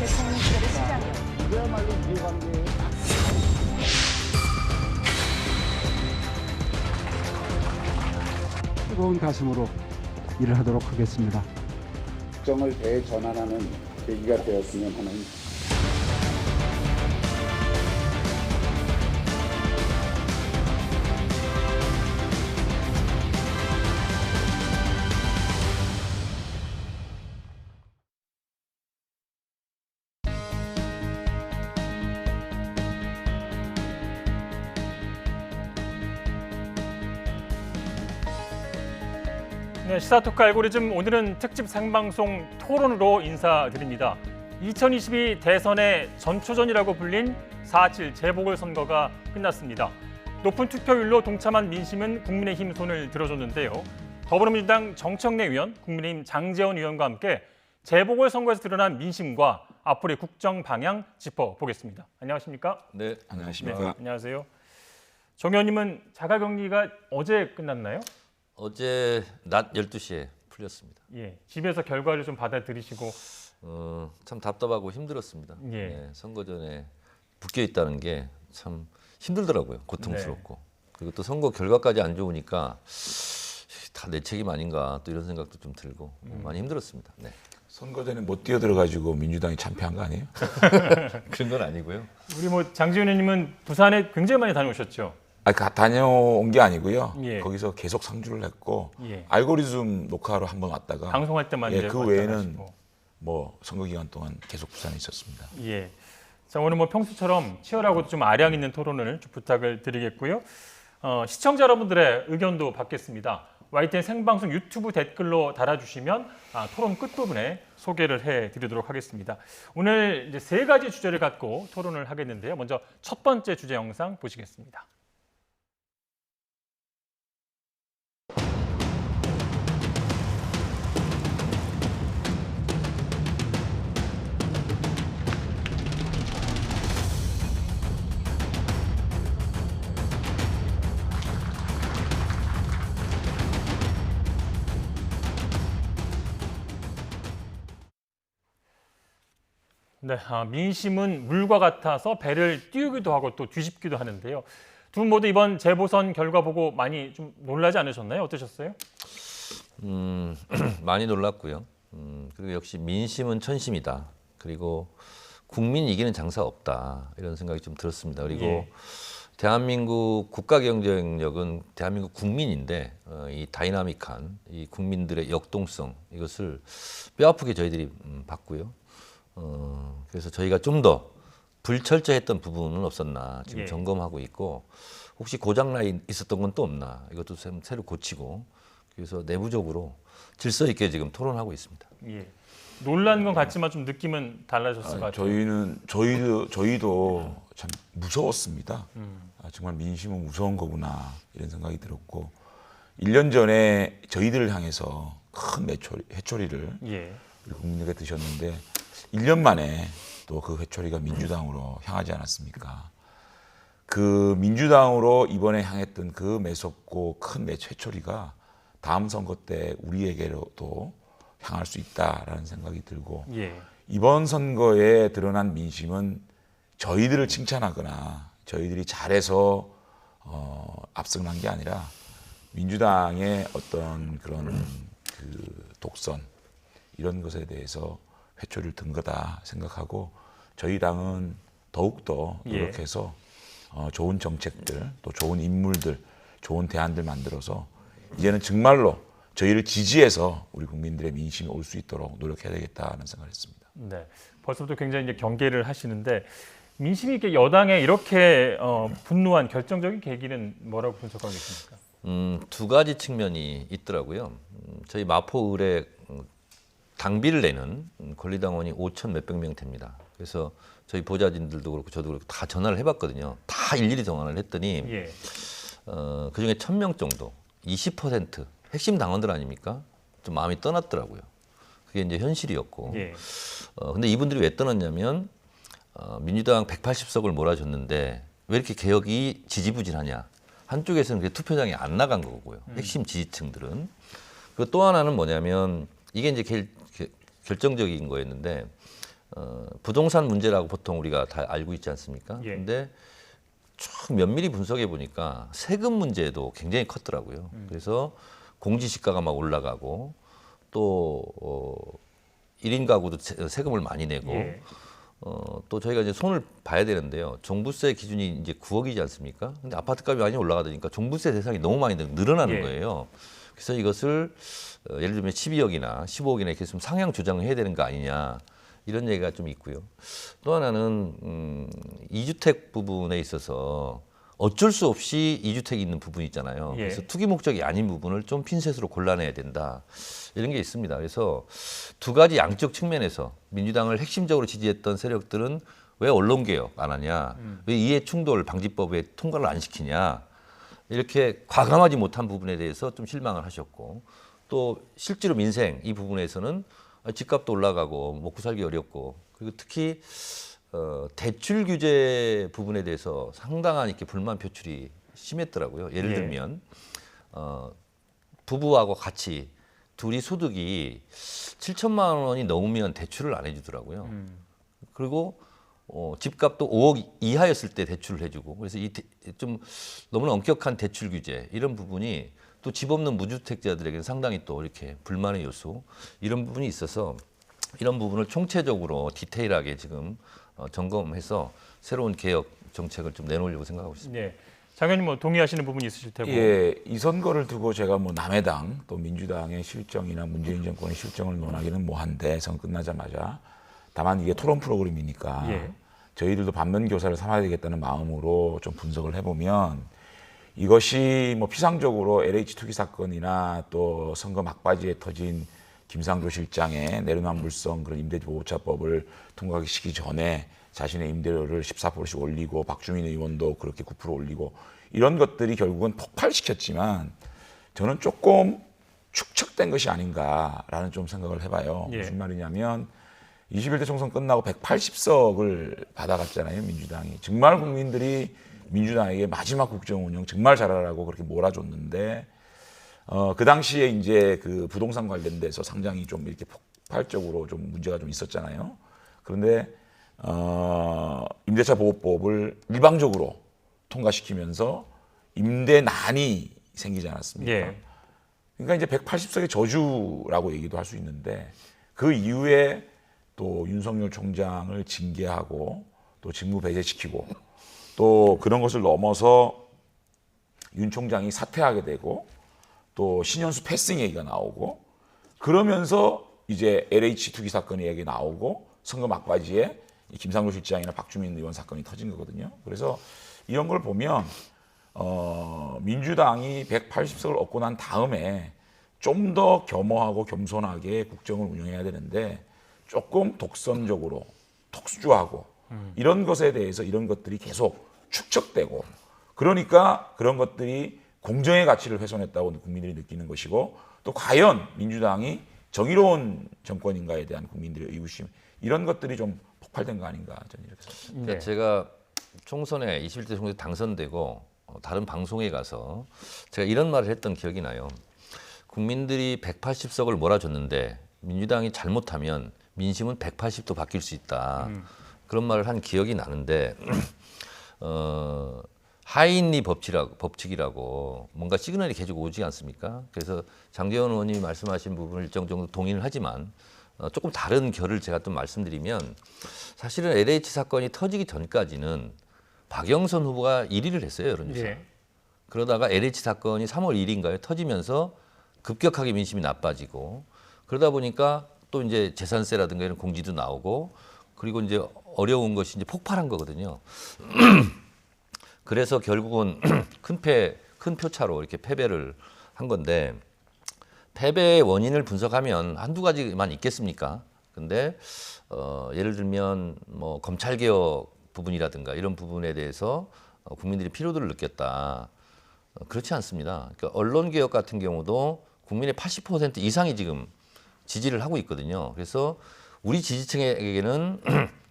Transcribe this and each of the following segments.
대통령실의 시장이요. 그야말로 이해관계에 뜨거운 가슴으로 일을 하도록 하겠습니다. 국정을 대전환하는 계기가 되었으면 하는 네, 시사토크 알고리즘 오늘은 특집 생방송 토론으로 인사드립니다. 2022 대선의 전초전이라고 불린 4.7 재보궐선거가 끝났습니다. 높은 투표율로 동참한 민심은 국민의힘 손을 들어줬는데요. 더불어민주당 정청래 의원, 국민의힘 장제원 의원과 함께 재보궐선거에서 드러난 민심과 앞으로의 국정 방향 짚어보겠습니다. 안녕하십니까? 네, 안녕하십니까. 네, 안녕하세요. 정 의원님은 자가격리가 어제 끝났나요? 어제 낮 12시에 풀렸습니다. 예, 집에서 결과를 좀 받아들이시고 참 답답하고 힘들었습니다. 예. 네, 선거 전에 묶여 있다는 게 참 힘들더라고요. 고통스럽고. 네. 그리고 또 선거 결과까지 안 좋으니까 다 내 책임 아닌가 또 이런 생각도 좀 들고 많이 힘들었습니다. 네. 선거 전에 못 뛰어들어가지고 민주당이 참패한 거 아니에요? 그런 건 아니고요. 우리 뭐 장지훈 의원님은 부산에 굉장히 많이 다녀오셨죠? 다녀온 게 아니고요. 예. 거기서 계속 상주를 했고 예. 알고리즘 녹화로 한번 왔다가 방송할 때만 이제 그 왔다 외에는 가시고. 뭐 선거 기간 동안 계속 부산에 있었습니다. 예. 자, 오늘 뭐 평소처럼 치열하고 좀 아량 있는 토론을 좀 부탁을 드리겠고요. 시청자 여러분들의 의견도 받겠습니다. YTN 생방송 유튜브 댓글로 달아주시면 토론 끝부분에 소개를 해드리도록 하겠습니다. 오늘 이제 3가지 주제를 갖고 토론을 하겠는데요. 먼저 첫 번째 주제 영상 보시겠습니다. 네, 민심은 물과 같아서 배를 띄우기도 하고 또 뒤집기도 하는데요. 두 분 모두 이번 재보선 결과 보고 많이 좀 놀라지 않으셨나요? 어떠셨어요? 많이 놀랐고요. 그리고 역시 민심은 천심이다. 그리고 국민 이기는 장사 없다. 이런 생각이 좀 들었습니다. 그리고 예. 대한민국 국가 경쟁력은 대한민국 국민인데 이 다이나믹한 이 국민들의 역동성 이것을 뼈아프게 저희들이 봤고요. 그래서 저희가 좀 더 불철저했던 부분은 없었나 지금 예. 점검하고 있고 혹시 고장나 있었던 건 또 없나 이것도 새로 고치고 그래서 내부적으로 질서 있게 지금 토론하고 있습니다. 예. 놀란 건 같지만 좀 느낌은 달라졌을 것 같아요. 저희도 참 무서웠습니다. 정말 민심은 무서운 거구나 이런 생각이 들었고 1년 전에 저희들을 향해서 큰 회초리를 예. 우리 국민에게 드셨는데 1년 만에 또 그 회초리가 민주당으로 향하지 않았습니까? 그 민주당으로 이번에 향했던 그 매섭고 큰 회초리가 다음 선거 때 우리에게로도 향할 수 있다라는 생각이 들고 예. 이번 선거에 드러난 민심은 저희들을 칭찬하거나 저희들이 잘해서 압승한 게 아니라 민주당의 어떤 그런 그 독선 이런 것에 대해서 회초리를 든 거다 생각하고 저희 당은 더욱더 노력해서 좋은 정책들 또 좋은 인물들 좋은 대안들 만들어서 이제는 정말로 저희를 지지해서 우리 국민들의 민심이 올 수 있도록 노력해야 되겠다는 생각을 했습니다. 네. 벌써부터 굉장히 이제 경계를 하시는데 민심이 이렇게 여당에 이렇게 분노한 결정적인 계기는 뭐라고 분석하고 계십니까? 두 가지 측면이 있더라고요. 저희 마포을에 당비를 내는 권리당원이 5천 몇백 명 됩니다. 그래서 저희 보좌진들도 그렇고 저도 그렇고 다 전화를 해봤거든요. 다 일일이 전화를 했더니 예. 그중에 1,000명 정도, 20% 핵심 당원들 아닙니까? 좀 마음이 떠났더라고요. 그게 이제 현실이었고. 예. 근데 이분들이 왜 떠났냐면 민주당 180석을 몰아줬는데 왜 이렇게 개혁이 지지부진하냐. 한쪽에서는 그게 투표장에 안 나간 거고요. 핵심 지지층들은. 그리고 또 하나는 뭐냐면 이게 이제 결정적인 거였는데 부동산 문제라고 보통 우리가 다 알고 있지 않습니까? 예. 근데 쭉 면밀히 분석해 보니까 세금 문제도 굉장히 컸더라고요. 그래서 공시지가가 막 올라가고 또 1인 가구도 세금을 많이 내고 예. 또 저희가 이제 손을 봐야 되는데요. 종부세 기준이 이제 9억이지 않습니까? 근데 아파트값이 많이 올라가다 종부세 대상이 너무 많이 늘어나는 예. 거예요. 그래서 이것을 예를 들면 12억이나 15억이나 이렇게 좀 상향 조정을 해야 되는 거 아니냐. 이런 얘기가 좀 있고요. 또 하나는 2주택 부분에 있어서 어쩔 수 없이 2주택이 있는 부분이 있잖아요. 예. 그래서 투기 목적이 아닌 부분을 좀 핀셋으로 골라내야 된다. 이런 게 있습니다. 그래서 두 가지 양적 측면에서 민주당을 핵심적으로 지지했던 세력들은 왜 언론개혁 안 하냐, 왜 이해충돌 방지법에 통과를 안 시키냐, 이렇게 과감하지 못한 부분에 대해서 좀 실망을 하셨고, 또 실제로 민생 이 부분에서는 집값도 올라가고 먹고 살기 어렵고, 그리고 특히 대출 규제 부분에 대해서 상당한 이렇게 불만 표출이 심했더라고요. 예를 예. 들면 부부하고 같이 둘이 소득이 7천만 원이 넘으면 대출을 안 해주더라고요. 그리고 집값도 5억 이하였을 때 대출을 해주고, 그래서 좀 너무나 엄격한 대출 규제 이런 부분이 또 집 없는 무주택자들에게는 상당히 또 이렇게 불만의 요소 이런 부분이 있어서 이런 부분을 총체적으로 디테일하게 지금 점검해서 새로운 개혁 정책을 좀 내놓으려고 생각하고 있습니다. 네. 장관님 뭐 동의하시는 부분이 있으실 테고. 예, 이 선거를 두고 제가 뭐 남의 당 또 민주당의 실정이나 문재인 정권의 실정을 논하기는 뭐한데 선거 끝나자마자 다만 이게 토론 프로그램이니까 예. 저희들도 반면 교사를 삼아야 되겠다는 마음으로 좀 분석을 해보면 이것이 뭐 피상적으로 LH 투기 사건이나 또 선거 막바지에 터진 김상조 실장의 내로남불성 그런 임대보호차법을 통과시키기 전에 자신의 임대료를 14%씩 올리고 박주민 의원도 그렇게 9% 올리고 이런 것들이 결국은 폭발시켰지만 저는 조금 축적된 것이 아닌가라는 좀 생각을 해봐요. 예. 무슨 말이냐면 21대 총선 끝나고 180석을 받아갔잖아요, 민주당이. 정말 국민들이 민주당에게 마지막 국정 운영 정말 잘하라고 그렇게 몰아줬는데 그 당시에 이제 그 부동산 관련돼서 상당히 좀 이렇게 폭발적으로 좀 문제가 좀 있었잖아요. 그런데 임대차 보호법을 일방적으로 통과시키면서 임대난이 생기지 않았습니까? 예. 그러니까 이제 180석의 저주라고 얘기도 할 수 있는데 그 이후에 또 윤석열 총장을 징계하고 또 직무 배제시키고 또 그런 것을 넘어서 윤 총장이 사퇴하게 되고 또 신현수 패싱 얘기가 나오고 그러면서 이제 LH 투기 사건이 얘기 나오고 선거 막바지에 이 김상조 실장이나 박주민 의원 사건이 터진 거거든요. 그래서 이런 걸 보면 민주당이 180석을 얻고 난 다음에 좀 더 겸허하고 겸손하게 국정을 운영해야 되는데 조금 독선적으로 톡수주하고 이런 것에 대해서 이런 것들이 계속 축적되고 그러니까 그런 것들이 공정의 가치를 훼손했다고 국민들이 느끼는 것이고 또 과연 민주당이 정의로운 정권인가에 대한 국민들의 의구심 이런 것들이 좀 폭발된 거 아닌가 저는 이렇게 생각합니다. 그러니까 제가 총선에 21대 총선에 당선되고 다른 방송에 가서 제가 이런 말을 했던 기억이 나요. 국민들이 180석을 몰아줬는데 민주당이 잘못하면 민심은 180도 바뀔 수 있다. 그런 말을 한 기억이 나는데 하인리 법칙이라고 뭔가 시그널이 계속 오지 않습니까? 그래서 장제원 의원님이 말씀하신 부분을 일정 정도 동의를 하지만 조금 다른 결을 제가 좀 말씀드리면 사실은 LH 사건이 터지기 전까지는 박영선 후보가 1위를 했어요, 여론조사. 예. 그러다가 LH 사건이 3월 1일인가요? 터지면서 급격하게 민심이 나빠지고 그러다 보니까 또 이제 재산세라든가 이런 공지도 나오고 그리고 이제 어려운 것이 이제 폭발한 거거든요. 그래서 결국은 큰 표차로 이렇게 패배를 한 건데 패배의 원인을 분석하면 한두 가지만 있겠습니까? 근데 예를 들면 뭐 검찰 개혁 부분이라든가 이런 부분에 대해서 국민들이 피로도를 느꼈다. 그렇지 않습니다. 그러니까 언론 개혁 같은 경우도 국민의 80% 이상이 지금 지지를 하고 있거든요. 그래서 우리 지지층에게는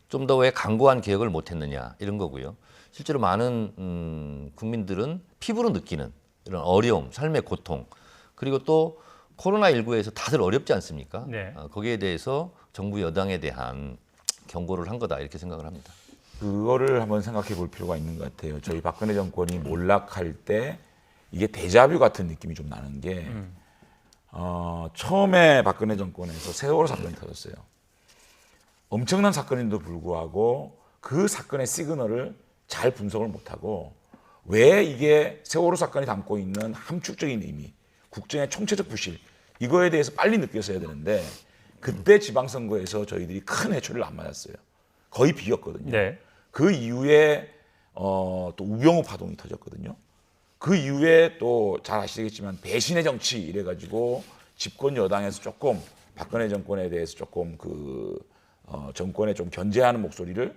좀 더 왜 강고한 개혁을 못했느냐 이런 거고요. 실제로 많은 국민들은 피부로 느끼는 이런 어려움, 삶의 고통 그리고 또 코로나19에서 다들 어렵지 않습니까? 네. 거기에 대해서 정부 여당에 대한 경고를 한 거다 이렇게 생각을 합니다. 그거를 한번 생각해 볼 필요가 있는 것 같아요. 저희 박근혜 정권이 몰락할 때 이게 데자뷰 같은 느낌이 좀 나는 게 처음에 박근혜 정권에서 세월호 사건이 터졌어요. 엄청난 사건인데도 불구하고 그 사건의 시그널을 잘 분석을 못하고 왜 이게 세월호 사건이 담고 있는 함축적인 의미, 국정의 총체적 부실 이거에 대해서 빨리 느꼈어야 되는데 그때 지방선거에서 저희들이 큰 해초리를 안 맞았어요. 거의 비겼거든요. 네. 그 이후에 또 우병우 파동이 터졌거든요. 그 이후에 또 잘 아시겠지만 배신의 정치 이래가지고 집권 여당에서 조금 박근혜 정권에 대해서 조금 정권에 좀 견제하는 목소리를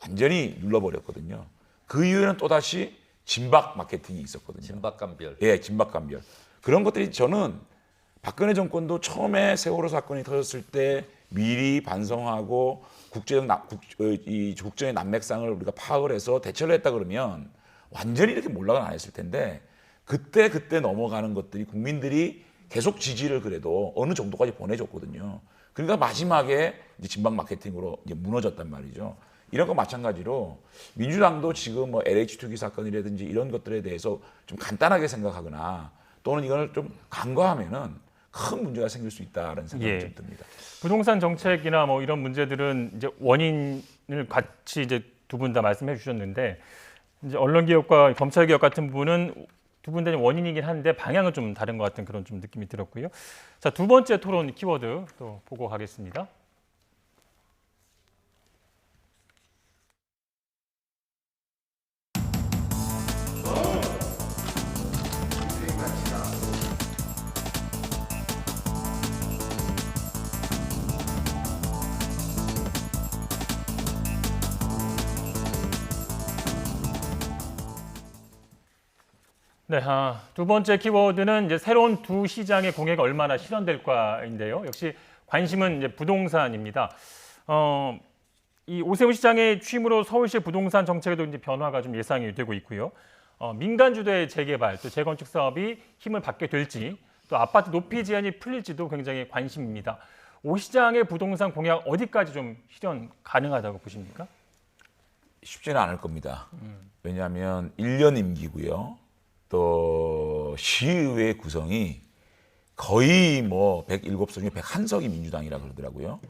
완전히 눌러버렸거든요. 그 이후에는 또 다시 진박 마케팅이 있었거든요. 진박감별. 예, 진박감별. 그런 것들이 저는 박근혜 정권도 처음에 세월호 사건이 터졌을 때 미리 반성하고 국정의 난맥상을 우리가 파악을 해서 대처를 했다 그러면 완전히 이렇게 몰락은 안 했을 텐데 그때 넘어가는 것들이 국민들이 계속 지지를 그래도 어느 정도까지 보내줬거든요. 그러니까 마지막에 이제 진박 마케팅으로 이제 무너졌단 말이죠. 이런 거 마찬가지로 민주당도 지금 뭐 LH2기 사건이라든지 이런 것들에 대해서 좀 간단하게 생각하거나 또는 이걸 좀 간과하면은 큰 문제가 생길 수 있다는 생각이 좀 듭니다. 부동산 정책이나 뭐 이런 문제들은 이제 원인을 같이 이제 두 분 다 말씀해 주셨는데 이제 언론 개혁과 검찰 개혁 같은 부분은 두 분 다 원인이긴 한데 방향은 좀 다른 것 같은 그런 좀 느낌이 들었고요. 자, 두 번째 토론 키워드 또 보고 가겠습니다. 네, 두 번째 키워드는 이제 새로운 두 시장의 공약이 얼마나 실현될까인데요. 역시 관심은 이제 부동산입니다. 이 오세훈 시장의 취임으로 서울시 부동산 정책에도 이제 변화가 좀 예상이 되고 있고요. 민간 주도의 재개발, 또 재건축 사업이 힘을 받게 될지, 또 아파트 높이 제한이 풀릴지도 굉장히 관심입니다. 오 시장의 부동산 공약 어디까지 좀 실현 가능하다고 보십니까? 쉽지는 않을 겁니다. 왜냐하면 1년 임기고요. 또 시의회 구성이 거의 뭐 107석 중에 101석이 민주당이라 그러더라고요.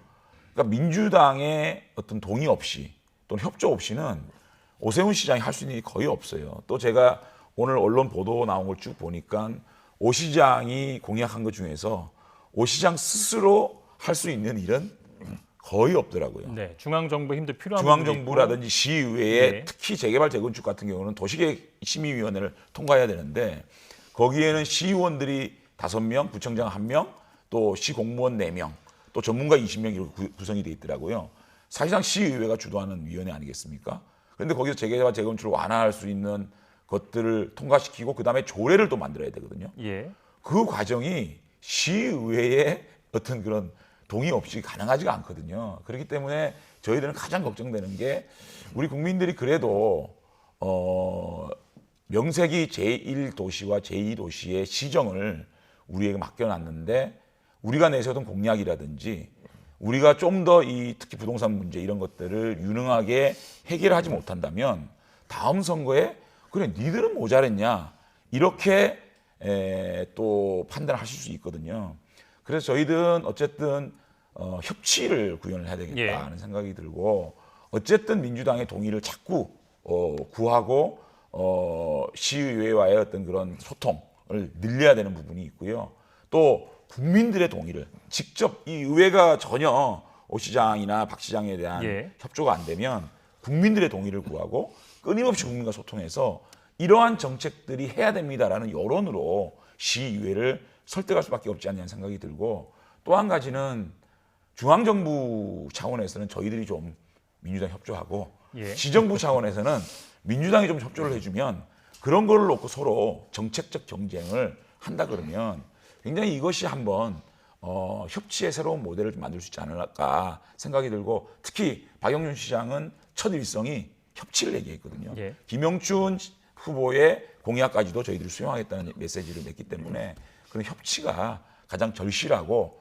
그러니까 민주당의 어떤 동의 없이 또는 협조 없이는 오세훈 시장이 할 수 있는 일이 거의 없어요. 또 제가 오늘 언론 보도 나온 걸 쭉 보니까 오 시장이 공약한 것 중에서 오 시장 스스로 할 수 있는 일은 거의 없더라고요. 네, 중앙정부 힘도 필요한 중앙정부라든지 시의회에 네. 특히 재개발 재건축 같은 경우는 도시계획심의위원회를 통과해야 되는데 거기에는 시의원들이 5명, 구청장 1명, 또 시공무원 4명, 또 전문가 20명 이렇게 구성이 돼 있더라고요. 사실상 시의회가 주도하는 위원회 아니겠습니까? 그런데 거기서 재개발 재건축을 완화할 수 있는 것들을 통과시키고 그다음에 조례를 또 만들어야 되거든요. 예. 그 과정이 시의회의 어떤 그런 동의 없이 가능하지가 않거든요. 그렇기 때문에 저희들은 가장 걱정되는 게 우리 국민들이 그래도 명색이 제1도시와 제2도시의 시정을 우리에게 맡겨놨는데 우리가 내세웠던 공약이라든지 우리가 좀 더 이 특히 부동산 문제 이런 것들을 유능하게 해결하지 못한다면 다음 선거에 그래 니들은 모자랬냐 이렇게 또 판단하실 수 있거든요. 그래서 저희들은 어쨌든 협치를 구현을 해야 되겠다는 생각이 들고 어쨌든 민주당의 동의를 자꾸 구하고 시의회와의 어떤 그런 소통을 늘려야 되는 부분이 있고요. 또 국민들의 동의를 직접 이 의회가 전혀 오 시장이나 박 시장에 대한 협조가 안 되면 국민들의 동의를 구하고 끊임없이 국민과 소통해서 이러한 정책들이 해야 됩니다라는 여론으로 시의회를 설득할 수밖에 없지 않냐는 생각이 들고 또 한 가지는 중앙정부 차원에서는 저희들이 좀 민주당 협조하고 지정부 차원에서는 민주당이 좀 협조를 해주면 그런 걸 놓고 서로 정책적 경쟁을 한다 그러면 굉장히 이것이 한번 협치의 새로운 모델을 좀 만들 수 있지 않을까 생각이 들고 특히 박영준 시장은 첫 일성이 협치를 얘기했거든요. 김영춘 후보의 공약까지도 저희들이 수용하겠다는 메시지를 냈기 때문에 그런 협치가 가장 절실하고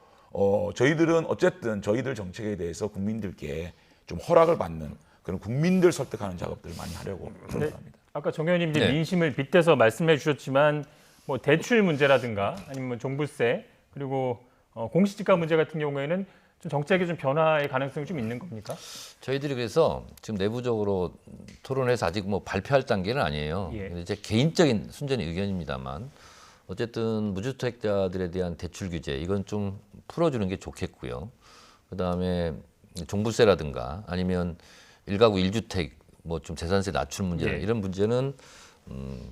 저희들은 어쨌든 저희들 정책에 대해서 국민들께 좀 허락을 받는 그런 국민들 설득하는 작업들을 많이 하려고 생각합니다. 아까 정 의원님 이제 네. 민심을 빗대서 말씀해 주셨지만 뭐 대출 문제라든가 아니면 종부세 그리고 공시지가 문제 같은 경우에는 좀 정책의 좀 변화의 가능성이 좀 있는 겁니까? 저희들이 그래서 지금 내부적으로 토론해서 아직 뭐 발표할 단계는 아니에요. 예. 근데 제 개인적인 순전히 의견입니다만 어쨌든 무주택자들에 대한 대출 규제 이건 좀 풀어주는 게 좋겠고요. 그다음에 종부세라든가 아니면 1가구 1주택 뭐 좀 재산세 낮출 문제 예. 이런 문제는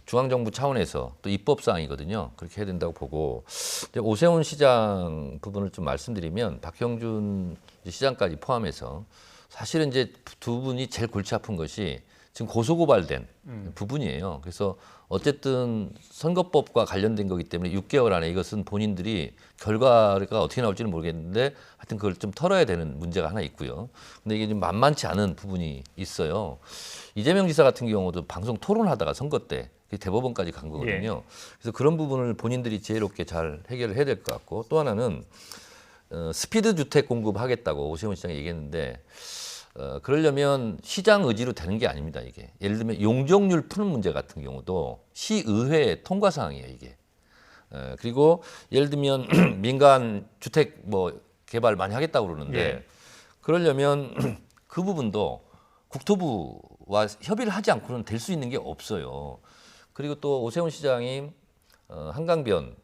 중앙정부 차원에서 또 입법 사항이거든요. 그렇게 해야 된다고 보고 이제 오세훈 시장 부분을 좀 말씀드리면 박형준 시장까지 포함해서 사실은 이제 두 분이 제일 골치 아픈 것이 지금 고소고발된 부분이에요. 그래서 어쨌든 선거법과 관련된 거기 때문에 6개월 안에 이것은 본인들이 결과가 어떻게 나올지는 모르겠는데 하여튼 그걸 좀 털어야 되는 문제가 하나 있고요. 근데 이게 좀 만만치 않은 부분이 있어요. 이재명 지사 같은 경우도 방송 토론하다가 선거 때 대법원까지 간 거거든요. 그래서 그런 부분을 본인들이 지혜롭게 잘 해결을 해야 될 것 같고 또 하나는 스피드 주택 공급하겠다고 오세훈 시장이 얘기했는데 그러려면 시장 의지로 되는 게 아닙니다. 이게 예를 들면 용적률 푸는 문제 같은 경우도 시의회 통과 사항이에요. 이게 그리고 예를 들면 민간 주택 뭐 개발 많이 하겠다고 그러는데 예. 그러려면 그 부분도 국토부와 협의를 하지 않고는 될 수 있는 게 없어요. 그리고 또 오세훈 시장이 한강변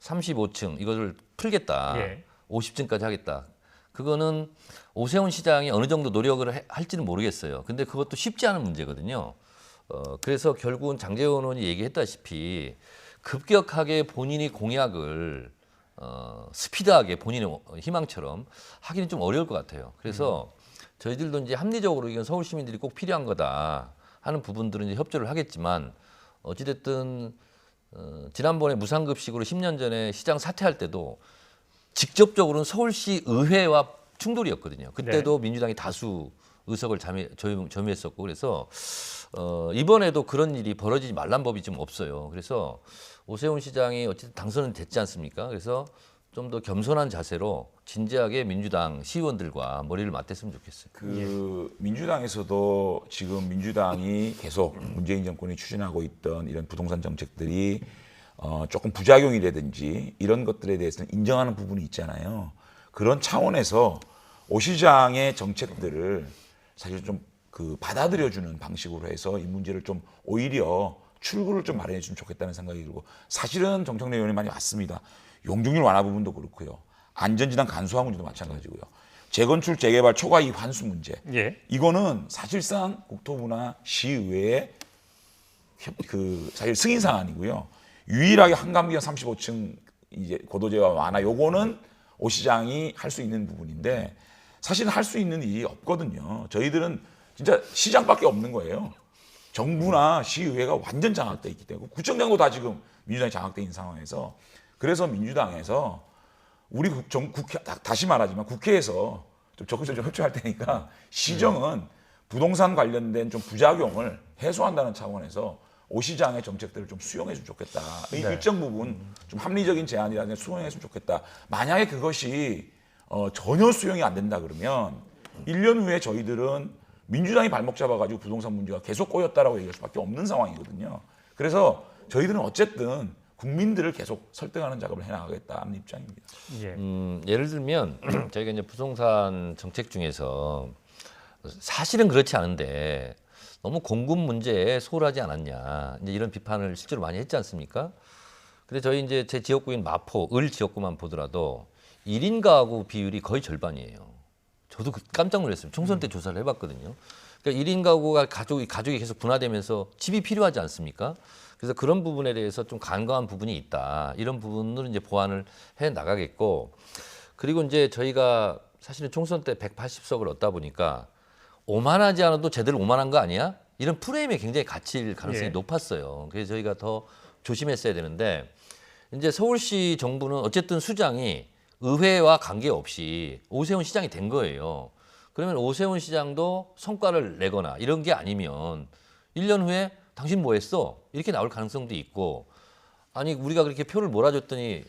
35층 이거를 풀겠다. 예. 50층까지 하겠다. 그거는 오세훈 시장이 어느 정도 노력을 할지는 모르겠어요. 근데 그것도 쉽지 않은 문제거든요. 그래서 결국은 장제원 의원이 얘기했다시피 급격하게 본인이 공약을 스피드하게 본인의 희망처럼 하기는 좀 어려울 것 같아요. 그래서 저희들도 이제 합리적으로 이건 서울 시민들이 꼭 필요한 거다 하는 부분들은 이제 협조를 하겠지만 어찌됐든 지난번에 무상급식으로 10년 전에 시장 사퇴할 때도 직접적으로는 서울시 의회와 충돌이었거든요. 그때도 민주당이 다수 의석을 점유했었고 그래서 이번에도 그런 일이 벌어지지 말란 법이 좀 없어요. 그래서 오세훈 시장이 어쨌든 당선은 됐지 않습니까? 그래서 좀 더 겸손한 자세로 진지하게 민주당 시의원들과 머리를 맞댔으면 좋겠어요. 민주당에서도 지금 민주당이 계속 문재인 정권이 추진하고 있던 이런 부동산 정책들이 조금 부작용이라든지 이런 것들에 대해서는 인정하는 부분이 있잖아요. 그런 차원에서 오 시장의 정책들을 사실 좀 받아들여주는 방식으로 해서 이 문제를 좀 오히려 출구를 좀 마련해 주면 좋겠다는 생각이 들고 사실은 정청래 의원이 많이 왔습니다. 용적률 완화 부분도 그렇고요. 안전진단 간소화 문제도 마찬가지고요. 재건축 재개발 초과이익 환수 문제. 예. 이거는 사실상 국토부나 시의회의 사실 승인 사안이고요. 유일하게 한강변 35층 이제 고도제와 완화 요거는 오 시장이 할 수 있는 부분인데 사실은 할 수 있는 일이 없거든요. 저희들은 진짜 시장밖에 없는 거예요. 정부나 시의회가 완전 장악돼 있기 때문에 구청장도 다 지금 민주당이 장악돼 있는 상황에서 그래서 민주당에서 우리 국회 다시 말하지만 국회에서 좀 적극적으로 협조할 테니까 시정은 부동산 관련된 좀 부작용을 해소한다는 차원에서 오 시장의 정책들을 좀 수용해주면 좋겠다. 일정 부분 좀 합리적인 제안이라든가 수용해주면 좋겠다. 만약에 그것이 전혀 수용이 안 된다 그러면 1년 후에 저희들은 민주당이 발목 잡아가지고 부동산 문제가 계속 꼬였다라고 얘기할 수밖에 없는 상황이거든요. 그래서 저희들은 어쨌든 국민들을 계속 설득하는 작업을 해나가겠다는 입장입니다. 예. 예를 들면 저희가 이제 부동산 정책 중에서 사실은 그렇지 않은데 너무 공급 문제에 소홀하지 않았냐 이제 이런 비판을 실제로 많이 했지 않습니까? 근데 저희 이제 제 지역구인 마포, 을 지역구만 보더라도 1인 가구 비율이 거의 절반이에요. 저도 깜짝 놀랐어요. 총선 때 조사를 해봤거든요. 그러니까 1인 가구가 가족이 계속 분화되면서 집이 필요하지 않습니까? 그래서 그런 부분에 대해서 좀 간과한 부분이 있다. 이런 부분을 이제 보완을 해 나가겠고, 그리고 이제 저희가 사실은 총선 때 180석을 얻다 보니까 오만하지 않아도 제대로 오만한 거 아니야? 이런 프레임에 굉장히 갇힐 가능성이 예. 높았어요. 그래서 저희가 더 조심했어야 되는데 이제 서울시 정부는 어쨌든 수장이 의회와 관계없이 오세훈 시장이 된 거예요. 그러면 오세훈 시장도 성과를 내거나 이런 게 아니면 1년 후에 당신 뭐 했어? 이렇게 나올 가능성도 있고, 아니 우리가 그렇게 표를 몰아줬더니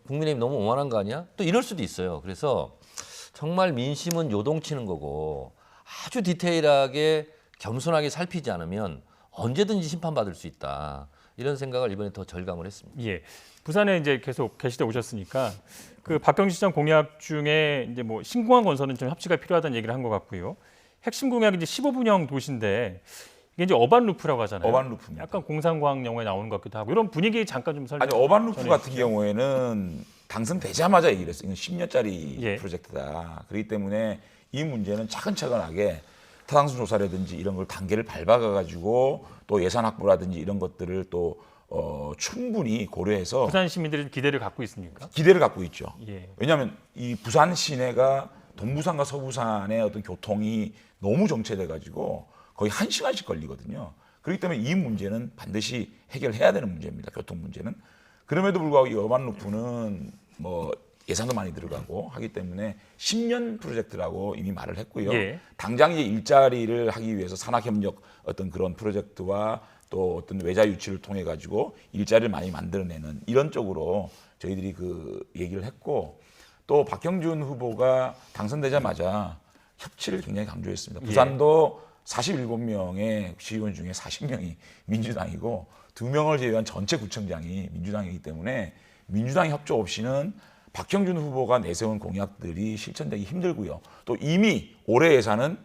국민의힘 너무 오만한 거 아니야? 또 이럴 수도 있어요. 그래서 정말 민심은 요동치는 거고 아주 디테일하게 겸손하게 살피지 않으면 언제든지 심판받을 수 있다. 이런 생각을 이번에 더 절감을 했습니다. 예. 부산에 이제 계속 계시다 오셨으니까 그 박병준 시장 공약 중에 이제 뭐 신공항 건설은 좀 협치가 필요하다는 얘기를 한 것 같고요. 핵심 공약이 이제 15분형 도시인데 이게 이제 어반 루프라고 하잖아요. 어반 루프입니다. 약간 공상과학 영화에 나오는 것 같기도 하고 이런 분위기 잠깐 좀 설명. 아니 어반 루프 전해 같은 주시죠. 경우에는 당선되자마자 얘기를 했어요. 이건 10년짜리 예. 프로젝트다. 그렇기 때문에 이 문제는 차근차근하게 타당성 조사라든지 이런 걸 단계를 밟아가가지고 또 예산 확보라든지 이런 것들을 또 충분히 고려해서 부산 시민들이 좀 기대를 갖고 있습니까? 기대를 갖고 있죠. 예. 왜냐하면 이 부산 시내가 동부산과 서부산의 어떤 교통이 너무 정체돼가지고 거의 1시간씩 걸리거든요. 그렇기 때문에 이 문제는 반드시 해결해야 되는 문제입니다. 교통 문제는. 그럼에도 불구하고 이 어반 루프는 뭐 예산도 많이 들어가고 하기 때문에 10년 프로젝트라고 이미 말을 했고요. 예. 당장 이제 일자리를 하기 위해서 산학협력 어떤 그런 프로젝트와 또 어떤 외자 유치를 통해 가지고 일자리를 많이 만들어내는 이런 쪽으로 저희들이 그 얘기를 했고 또 박형준 후보가 당선되자마자 협치를 굉장히 강조했습니다. 부산도 47명의 시의원 중에 40명이 민주당이고 2명을 제외한 전체 구청장이 민주당이기 때문에 민주당 협조 없이는 박형준 후보가 내세운 공약들이 실천되기 힘들고요. 또 이미 올해 예산은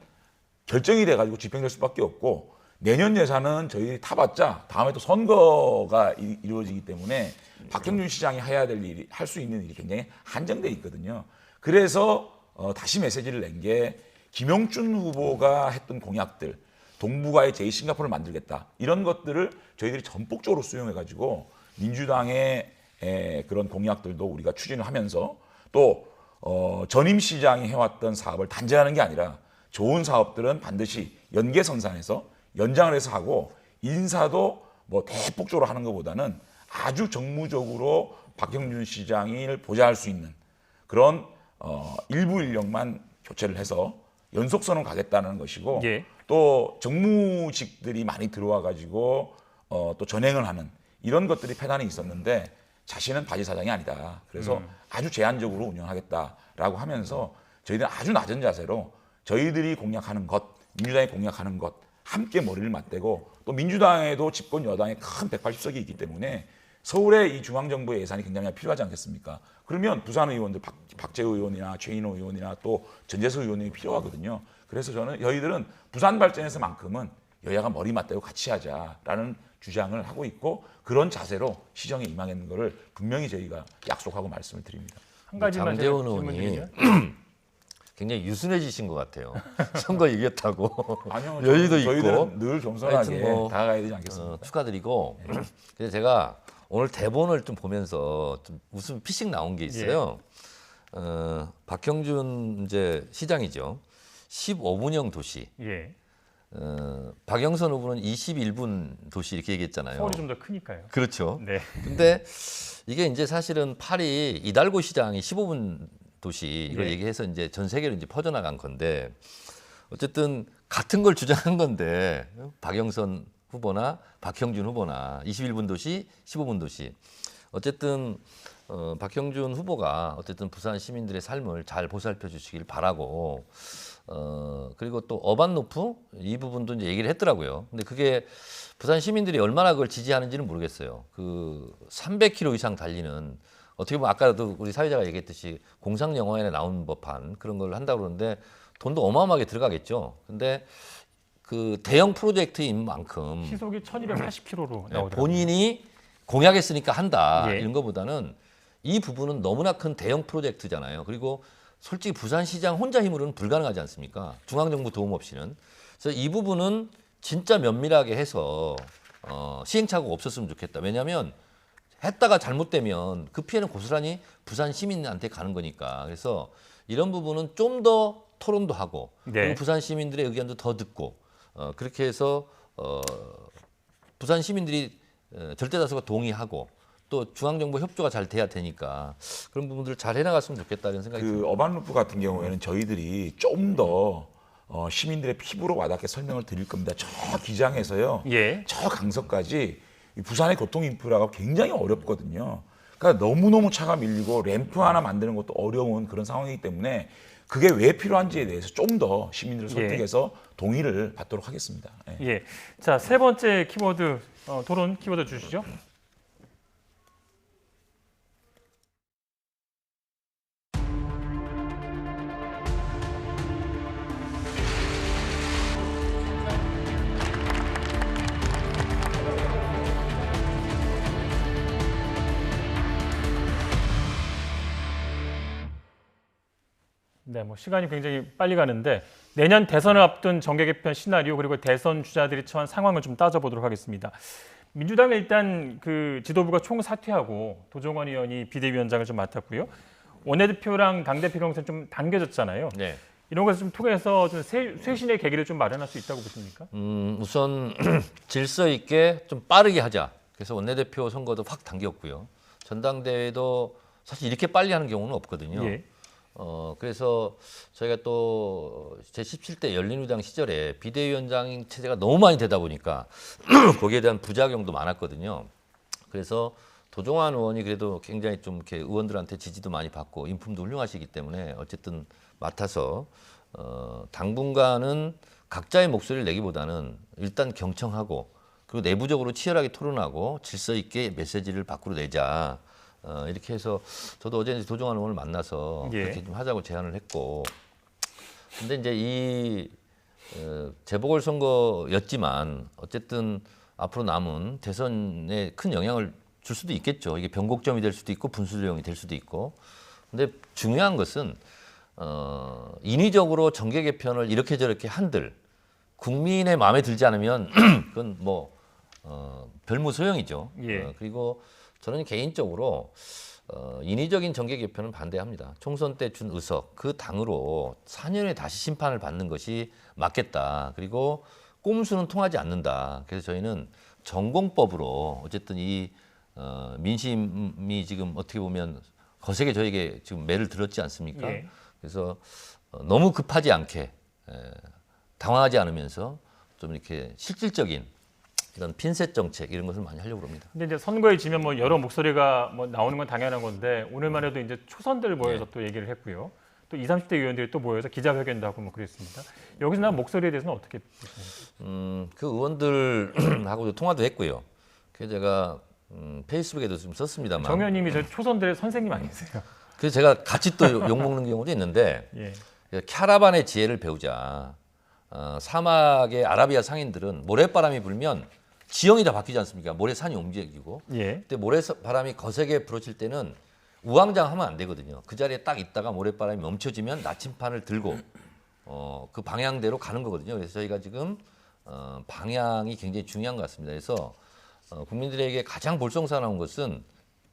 결정이 돼가지고 집행될 수밖에 없고 내년 예산은 저희 타봤자 다음에 또 선거가 이루어지기 때문에 박형준 시장이 해야 될 일이 할 수 있는 일이 굉장히 한정돼 있거든요. 그래서 다시 메시지를 낸 게 김영춘 후보가 했던 공약들 동북아의 제2싱가포르를 만들겠다 이런 것들을 저희들이 전폭적으로 수용해가지고 민주당의 그런 공약들도 우리가 추진을 하면서 또 전임 시장이 해왔던 사업을 단죄하는 게 아니라 좋은 사업들은 반드시 연계선상에서 연장을 해서 하고 인사도 뭐 대폭적으로 하는 것보다는 아주 정무적으로 박형준 시장을 보좌할 수 있는 그런 일부 인력만 교체를 해서 연속선을 가겠다는 것이고 예. 또 정무직들이 많이 들어와 가지고 또 전행을 하는 이런 것들이 패단이 있었는데 자신은 바지 사장이 아니다. 그래서 아주 제한적으로 운영하겠다라고 하면서 저희들은 아주 낮은 자세로 저희들이 공약하는 것, 민주당이 공약하는 것 함께 머리를 맞대고 또 민주당에도 집권 여당에 큰 180석이 있기 때문에 서울에 이 중앙정부의 예산이 굉장히 필요하지 않겠습니까? 그러면 부산 의원들 박재우 의원이나 최인호 의원이나 또 전재수 의원이 필요하거든요. 그래서 저희들은 부산 발전에서만큼은 여야가 머리 맞대고 같이 하자라는 주장을 하고 있고 그런 자세로 시정에 임하는 것을 분명히 저희가 약속하고 말씀을 드립니다. 한 가지만 장재원 제가 의원이 질문드리면 굉장히 유순해지신 것 같아요. 선거 이겼다고 아니요, 여유도 있고 저희들은 늘 겸손하게 하여튼 뭐, 다가가야 되지 않겠습니까? 축하드리고 근데 제가 오늘 대본을 좀 보면서 좀 웃음 피식 나온 게 있어요. 박형준 이제 시장이죠. 15분형 도시. 예. 박영선 후보는 21분 도시 이렇게 얘기했잖아요. 서울이 좀 더 크니까요. 그렇죠. 네. 근데 이게 이제 사실은 파리 이달고 시장이 15분 도시 이걸 네. 얘기해서 이제 전 세계로 이제 퍼져나간 건데 어쨌든 같은 걸 주장한 건데 박영선 후보나 박형준 후보나 21분 도시, 15분 도시 어쨌든 박형준 후보가 어쨌든 부산 시민들의 삶을 잘 보살펴 주시길 바라고 그리고 또 어반 루프 이 부분도 이제 얘기를 했더라고요. 근데 그게 부산 시민들이 얼마나 그걸 지지하는지는 모르겠어요. 그 300km 이상 달리는 어떻게 보면 아까도 우리 사회자가 얘기했듯이 공상 영화에 나온 법한 그런 걸 한다고 그러는데 돈도 어마어마하게 들어가겠죠. 근데 그 대형 프로젝트인 만큼 시속이 1280km로 나오더라고요. 본인이 공약했으니까 한다 예. 이런 것보다는 이 부분은 너무나 큰 대형 프로젝트잖아요. 그리고 솔직히 부산시장 혼자 힘으로는 불가능하지 않습니까? 중앙정부 도움 없이는. 그래서 이 부분은 진짜 면밀하게 해서 시행착오가 없었으면 좋겠다. 왜냐하면 했다가 잘못되면 그 피해는 고스란히 부산 시민한테 가는 거니까. 그래서 이런 부분은 좀 더 토론도 하고 네. 그리고 부산 시민들의 의견도 더 듣고 그렇게 해서 부산 시민들이 절대 다수가 동의하고 또 중앙정부 협조가 잘 돼야 되니까 그런 부분들을 잘 해나갔으면 좋겠다 이런 생각이 듭니다. 그 어반루프 같은 경우에는 저희들이 좀 더 시민들의 피부로 와닿게 설명을 드릴 겁니다. 저 기장에서요, 예. 저 강서까지 이 부산의 교통 인프라가 굉장히 어렵거든요. 그러니까 너무너무 차가 밀리고 램프 하나 만드는 것도 어려운 그런 상황이기 때문에 그게 왜 필요한지에 대해서 좀 더 시민들을 설득해서 동의를 받도록 하겠습니다. 예. 예. 자, 세 번째 키워드 토론 키워드 주시죠. 네, 뭐 시간이 굉장히 빨리 가는데 내년 대선을 앞둔 정계 개편 시나리오 그리고 대선 주자들이 처한 상황을 좀 따져보도록 하겠습니다. 민주당은 일단 그 지도부가 총사퇴하고 도종환 의원이 비대위원장을 좀 맡았고요. 원내대표랑 당대표 경선 좀 당겨졌잖아요. 네. 이런 것을 좀 통해서 좀 쇄신의 계기를 좀 마련할 수 있다고 보십니까? 우선 질서 있게 좀 빠르게 하자. 그래서 원내대표 선거도 확 당겼고요. 전당대회도 사실 이렇게 빨리 하는 경우는 없거든요. 예. 그래서 저희가 또 제17대 열린우리당 시절에 비대위원장 체제가 너무 많이 되다 보니까 거기에 대한 부작용도 많았거든요. 그래서 도종환 의원이 그래도 굉장히 좀 이렇게 의원들한테 지지도 많이 받고 인품도 훌륭하시기 때문에 어쨌든 맡아서 당분간은 각자의 목소리를 내기보다는 일단 경청하고 그리고 내부적으로 치열하게 토론하고 질서 있게 메시지를 밖으로 내자. 이렇게 해서 저도 어제 도종환 의원을 만나서 예. 그렇게 좀 하자고 제안을 했고, 근데 이제 이 재보궐선거였지만 어쨌든 앞으로 남은 대선에 큰 영향을 줄 수도 있겠죠. 이게 변곡점이 될 수도 있고 분수령이 될 수도 있고. 근데 중요한 것은 인위적으로 정계 개편을 이렇게 저렇게 한들 국민의 마음에 들지 않으면 그건 뭐 별무 소용이죠. 예. 그리고 저는 개인적으로 인위적인 정계 개편은 반대합니다. 총선 때 준 의석 그 당으로 4년에 다시 심판을 받는 것이 맞겠다. 그리고 꼼수는 통하지 않는다. 그래서 저희는 전공법으로 어쨌든 이 민심이 지금 어떻게 보면 거세게 저에게 지금 매를 들었지 않습니까? 예. 그래서 너무 급하지 않게 당황하지 않으면서 좀 이렇게 실질적인 이런 핀셋 정책 이런 것을 많이 하려고 합니다. 근데 이제 선거에 지면 뭐 여러 목소리가 뭐 나오는 건 당연한 건데 오늘만 해도 이제 초선들 모여서 또 얘기를 했고요. 또 20, 30대 의원들이 또 모여서 기자회견도 하고 뭐 그랬습니다. 여기서 나온 목소리에 대해서는 어떻게 보십니까? 그 의원들하고도 통화도 했고요. 그래서 제가 페이스북에도 좀 썼습니다만. 정 의원님이 저 초선들의 선생님 아니세요? 그래서 제가 같이 또 욕먹는 경우도 있는데 예. 캐러반의 지혜를 배우자. 사막의 아라비아 상인들은 모래바람이 불면 지형이 다 바뀌지 않습니까? 모래산이 움직이고. 예. 근데 모래바람이 거세게 불어칠 때는 우왕좌왕하면 안 되거든요. 그 자리에 딱 있다가 모래바람이 멈춰지면 나침판을 들고 그 방향대로 가는 거거든요. 그래서 저희가 지금 방향이 굉장히 중요한 것 같습니다. 그래서 국민들에게 가장 볼썽사나운 것은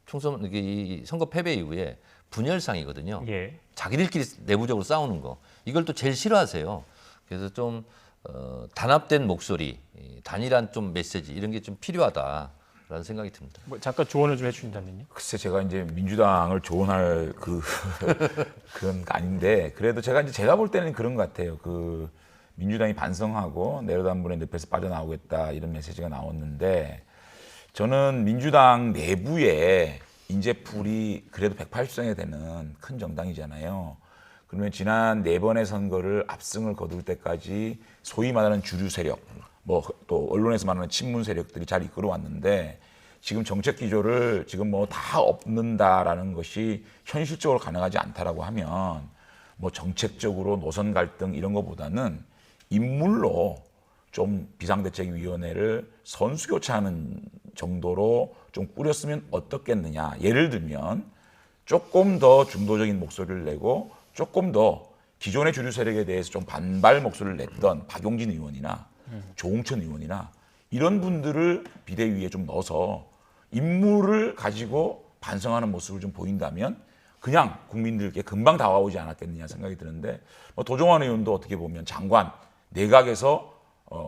총선 이 선거 패배 이후에 분열상이거든요. 예. 자기들끼리 내부적으로 싸우는 거. 이걸 또 제일 싫어하세요. 그래서 좀 단합된 목소리, 단일한 좀 메시지 이런 게 좀 필요하다라는 생각이 듭니다. 뭐 잠깐 조언을 좀 해주신다면요. 글쎄 제가 이제 민주당을 조언할 그런 거 아닌데 그래도 제가 볼 때는 그런 것 같아요. 그 민주당이 반성하고 내로남불의 늪에서 빠져나오겠다 이런 메시지가 나왔는데 저는 민주당 내부에 인재풀이 그래도 180석이 되는 큰 정당이잖아요. 그러면 지난 4번의 선거를 압승을 거둘 때까지 소위 말하는 주류 세력, 뭐 또 언론에서 말하는 친문 세력들이 잘 이끌어왔는데 지금 정책 기조를 지금 뭐 다 없는다라는 것이 현실적으로 가능하지 않다라고 하면 뭐 정책적으로 노선 갈등 이런 것보다는 인물로 좀 비상대책위원회를 선수교체하는 정도로 좀 꾸렸으면 어떻겠느냐. 예를 들면 조금 더 중도적인 목소리를 내고 조금 더 기존의 주류 세력에 대해서 좀 반발 목소리를 냈던 박용진 의원이나 조홍천 의원이나 이런 분들을 비대위에 좀 넣어서 인물을 가지고 반성하는 모습을 좀 보인다면 그냥 국민들께 금방 다가오지 않았겠느냐 생각이 드는데 뭐 도종환 의원도 어떻게 보면 장관, 내각에서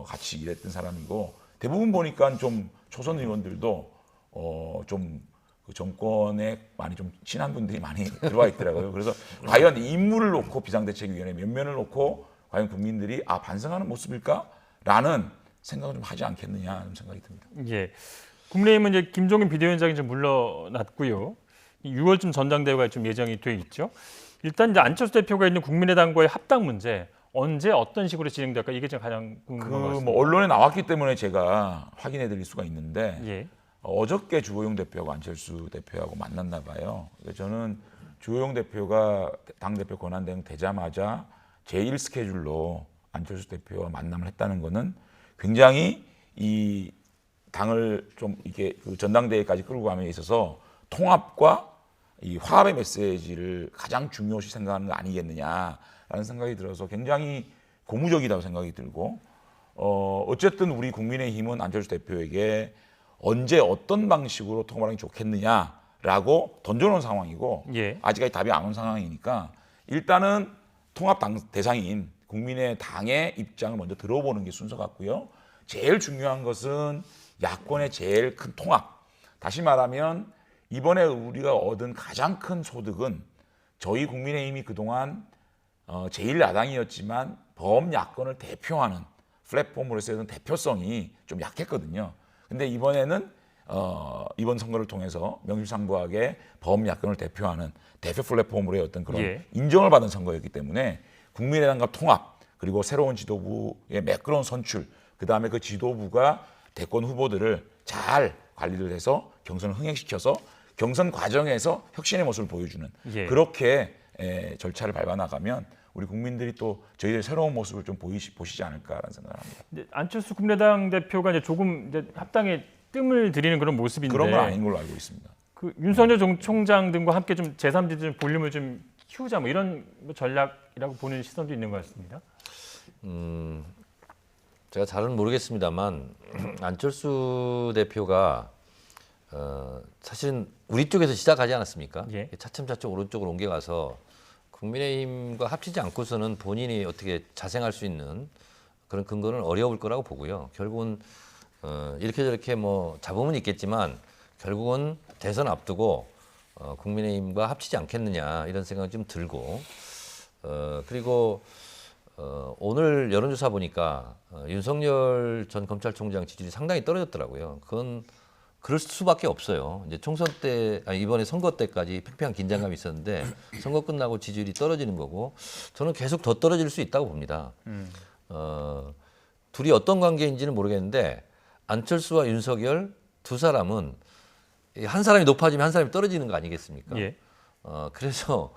같이 일했던 사람이고 대부분 보니까 좀 초선 의원들도 좀 그 정권에 많이 좀 친한 분들이 많이 들어와 있더라고요. 그래서 과연 인물을 놓고 비상대책위원회 몇 면을 놓고 과연 국민들이 반성하는 모습일까라는 생각을 좀 하지 않겠느냐 좀 생각이 듭니다. 예. 국민의힘은 이제 김종인 비대위원장이 좀 물러났고요. 6월쯤 전당대회가 좀 예정이 돼 있죠. 일단 이제 안철수 대표가 있는 국민의당과의 합당 문제 언제 어떤 식으로 진행될까 이게 좀 가장 궁금한 것 같습니다. 뭐 언론에 나왔기 때문에 제가 확인해드릴 수가 있는데 예. 어저께 주호영 대표하고 안철수 대표하고 만났나 봐요. 그래서 저는 주호영 대표가 당 대표 권한대행 되자마자 제1 스케줄로 안철수 대표와 만남을 했다는 것은 굉장히 이 당을 좀 이게 그 전당대회까지 끌고 가는 데 있어서 통합과 이 화합의 메시지를 가장 중요시 생각하는 거 아니겠느냐라는 생각이 들어서 굉장히 고무적이라고 생각이 들고 어쨌든 우리 국민의힘은 안철수 대표에게 언제 어떤 방식으로 통합하는 게 좋겠느냐라고 던져놓은 상황이고 예. 아직까지 답이 안 온 상황이니까 일단은 통합 대상인 국민의당의 입장을 먼저 들어보는 게 순서 같고요. 제일 중요한 것은 야권의 제일 큰 통합. 다시 말하면 이번에 우리가 얻은 가장 큰 소득은 저희 국민의힘이 그동안 제1야당이었지만 범야권을 대표하는 플랫폼으로서의 대표성이 좀 약했거든요. 근데 이번에는 이번 선거를 통해서 명실상부하게 범야권을 대표하는 대표 플랫폼으로의 어떤 그런 예. 인정을 받은 선거였기 때문에 국민의당과 통합 그리고 새로운 지도부의 매끄러운 선출 그다음에 그 지도부가 대권 후보들을 잘 관리를 해서 경선을 흥행시켜서 경선 과정에서 혁신의 모습을 보여주는 예. 그렇게 절차를 밟아나가면 우리 국민들이 또 저희들의 새로운 모습을 좀 보시지 않을까라는 생각을 합니다. 이제 안철수 국민의당 대표가 이제 조금 이제 합당에 뜸을 들이는 그런 모습인데 그런 건 아닌 걸로 알고 있습니다. 그 윤석열 총장 등과 함께 좀 제3지대 좀 볼륨을 좀 키우자 뭐 이런 전략이라고 보는 시선도 있는 것 같습니다. 제가 잘은 모르겠습니다만 안철수 대표가 사실은 우리 쪽에서 시작하지 않았습니까? 예. 차츰차츰 오른쪽으로 옮겨가서 국민의힘과 합치지 않고서는 본인이 어떻게 자생할 수 있는 그런 근거는 어려울 거라고 보고요. 결국은 이렇게 저렇게 뭐 잡음은 있겠지만 결국은 대선 앞두고 국민의힘과 합치지 않겠느냐 이런 생각이 좀 들고 그리고 오늘 여론조사 보니까 윤석열 전 검찰총장 지지율이 상당히 떨어졌더라고요. 그건 그럴 수밖에 없어요. 이제 총선 때, 이번에 선거 때까지 팽팽한 긴장감이 있었는데 선거 끝나고 지지율이 떨어지는 거고 저는 계속 더 떨어질 수 있다고 봅니다. 둘이 어떤 관계인지는 모르겠는데 안철수와 윤석열 두 사람은 한 사람이 높아지면 한 사람이 떨어지는 거 아니겠습니까? 예. 그래서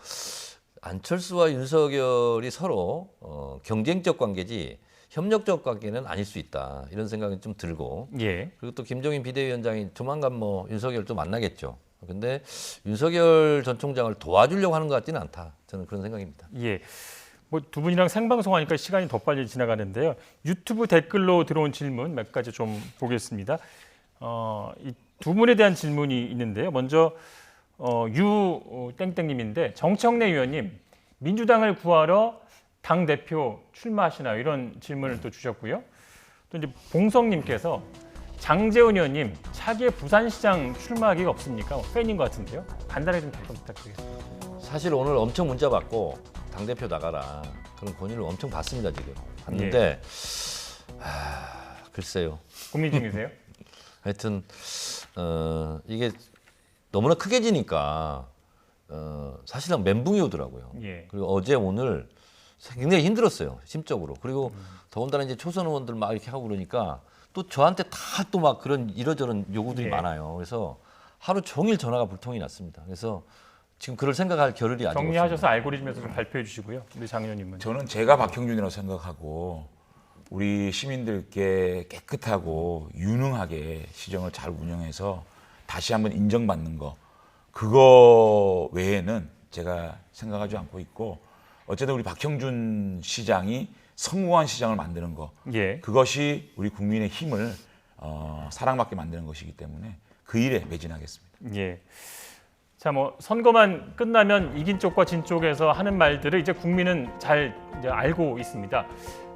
안철수와 윤석열이 서로 경쟁적 관계지 협력적 관계는 아닐 수 있다 이런 생각이 좀 들고 예. 그리고 또 김종인 비대위원장이 조만간 뭐 윤석열 또 만나겠죠. 근데 윤석열 전 총장을 도와주려고 하는 것 같지는 않다. 저는 그런 생각입니다. 예. 뭐 두 분이랑 생방송하니까 시간이 더 빨리 지나가는데요. 유튜브 댓글로 들어온 질문 몇 가지 좀 보겠습니다. 이 두 분에 대한 질문이 있는데요. 먼저 땡땡님인데 정청래 의원님 민주당을 구하러 당 대표 출마하시나요? 이런 질문을 또 주셨고요. 또 이제 봉성님께서 장재훈 의원님 차기의 부산시장 출마하기가 없습니까? 팬인 것 같은데요. 간단하게 좀 답변 부탁드리겠습니다. 사실 오늘 엄청 문자 받고 당 대표 나가라 그런 권유를 엄청 받습니다 지금. 봤는데 글쎄요. 고민 중이세요? 하여튼 이게 너무나 크게 지니까 사실은 멘붕이 오더라고요. 예. 그리고 어제 오늘 굉장히 힘들었어요 심적으로. 그리고 더군다나 이제 초선 의원들 막 이렇게 하고 그러니까 또 저한테 다 또 막 그런 이러저런 요구들이 예. 많아요. 그래서 하루 종일 전화가 불통이 났습니다. 그래서 지금 그럴 생각할 겨를이 아직 정리하셔서 없습니다. 알고리즘에서 좀 발표해 주시고요. 우리 장 의원님은. 저는 제가 박형준이라고 생각하고 우리 시민들께 깨끗하고 유능하게 시정을 잘 운영해서 다시 한번 인정받는 거 그거 외에는 제가 생각하지 않고 있고 어쨌든 우리 박형준 시장이 성공한 시장을 만드는 거 예. 그것이 우리 국민의 힘을 사랑받게 만드는 것이기 때문에 그 일에 매진하겠습니다. 예. 자, 뭐 선거만 끝나면 이긴 쪽과 진 쪽에서 하는 말들을 이제 국민은 잘 이제 알고 있습니다.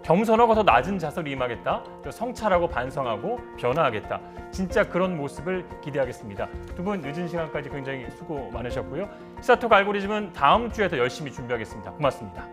겸손하고 더 낮은 자세로 임하겠다. 또 성찰하고 반성하고 변화하겠다. 진짜 그런 모습을 기대하겠습니다. 두 분 늦은 시간까지 굉장히 수고 많으셨고요. 시사톡 알고리즘은 다음 주에 더 열심히 준비하겠습니다. 고맙습니다.